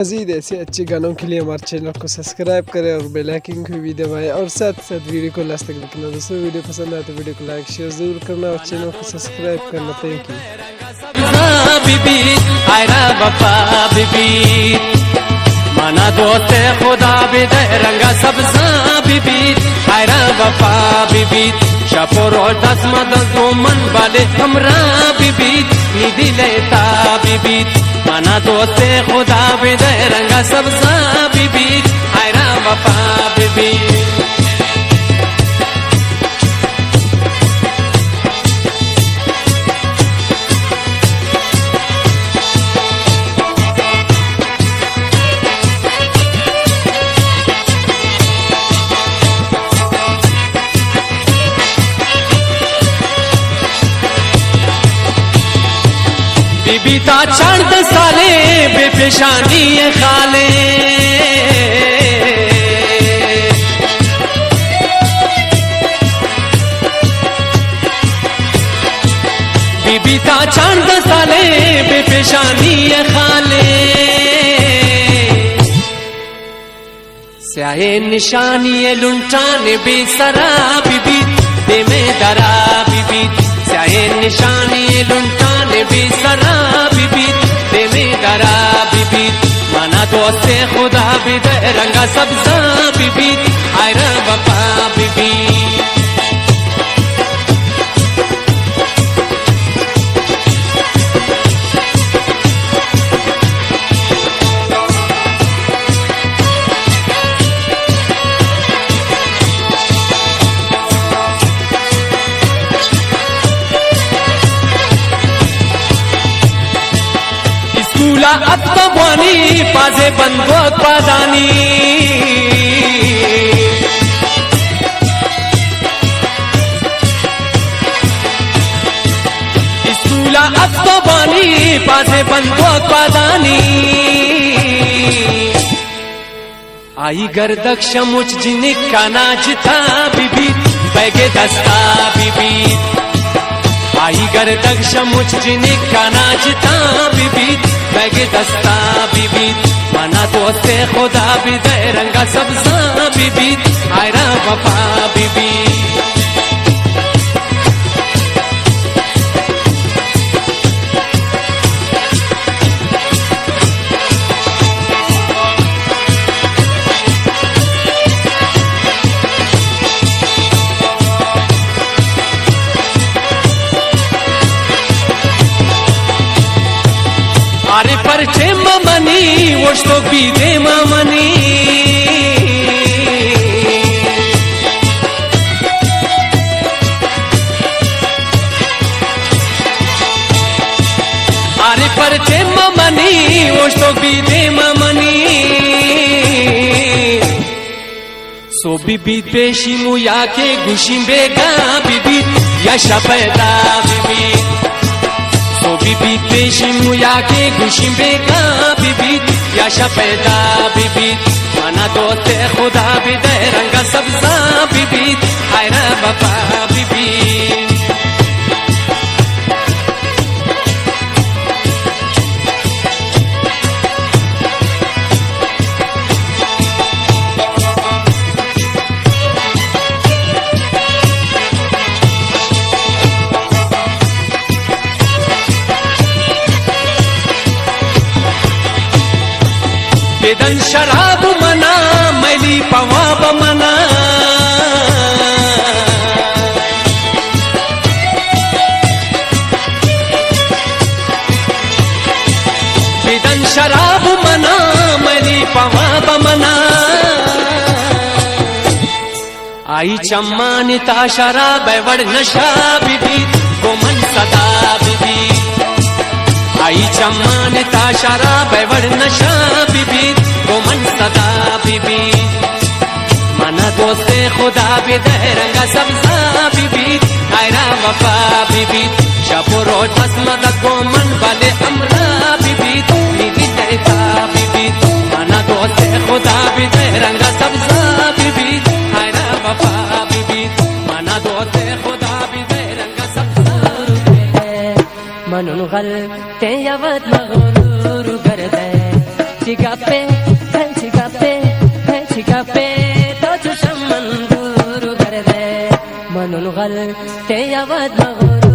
मज़ीद ऐसे अच्छे गानों के लिए हमारे चैनल को सब्सक्राइब करें और बेल आइकन को भी दबाएं और साथ साथ वीडियो को लास्ट तक देखना। दोस्तों वीडियो पसंद आए तो वीडियो को लाइक शेयर ज़रूर करना और चैनल को सब्सक्राइब करना। Thank you. माना दोस्त खुदा बिद रंगा सब्जा बीबी आयरा वफा बीबी शपोर दस मदद मन वाले हमरा बीबी निधि लेता बीबी माना दोस्त खुदा बिद रंगा सब्जा बीबी आयरा वफा बीबी बीता चढ़ साले बेपेशानी खाले बीता चढ़ साले बेपेशानी खाले स्याहे निशानी लुंटाने बेसरा बीबी दे में दरा बीबी स्याहे निशानी लुंटाने बेसरा बीबी दे में दरा बीबी माना दोस्ते खुदा बिद रंगा सब्जा बीबी आयरा वफा बीबी स्कूला अत्तवानी पाजे बंदोक पादानी स्कूला अत्तवानी पाजे बंदोक पादानी आई गर्दक शमुच जिनिक का नाचता बीबी बैगे दस्ता बीबी आई गर्दक शमुच जिनिक का नाचता बीबी बैगे दस्ता बीबी माना दोस्ते खुदा बिद रंगा सब्जा बीबी आयरा वफा बीबी अरे परचे ममनी वोश तो बीदे ममनी अरे परचे ममनी वोश तो बीदे ममनी सो बीबी पेशी मुया के गुशी बेगा बीबी यशा पैदा बीबी तो बीबी पेशी मुया के गुशी बेगा बीबी याशा पैदा बीबी माना दोस्ते खुदा बिद रंगा सब्जा बीबी आयरा वफा बीबी बेदन शराब मना मैली पवाब मना बेदन शराब मना मैली पवाब मना आई चम्मानी ता शराब वड़ नशा बीबी गोमन सदा बीबी आई चम्मान ता शराब वड़ नशा बीबी गोमन सदा बीबी माना दोस्ते खुदा बिद रंगा सब्जा बीबी आयरा वफा बीबी शपोरो दस मदद गोमन वाले अमरा बीबी निधि देता बीबी माना दोस्ते खुदा बिद रंगा सब्जा बीबी आयरा वफा बीबी माना दोस्ते खुदा बिद रंगा सब्जा मनोन गल ते यवत मगरूर गर्दे घरची गप्पे तोच संबंध दूर कर दे म्हणून घाल ते यावत मगोर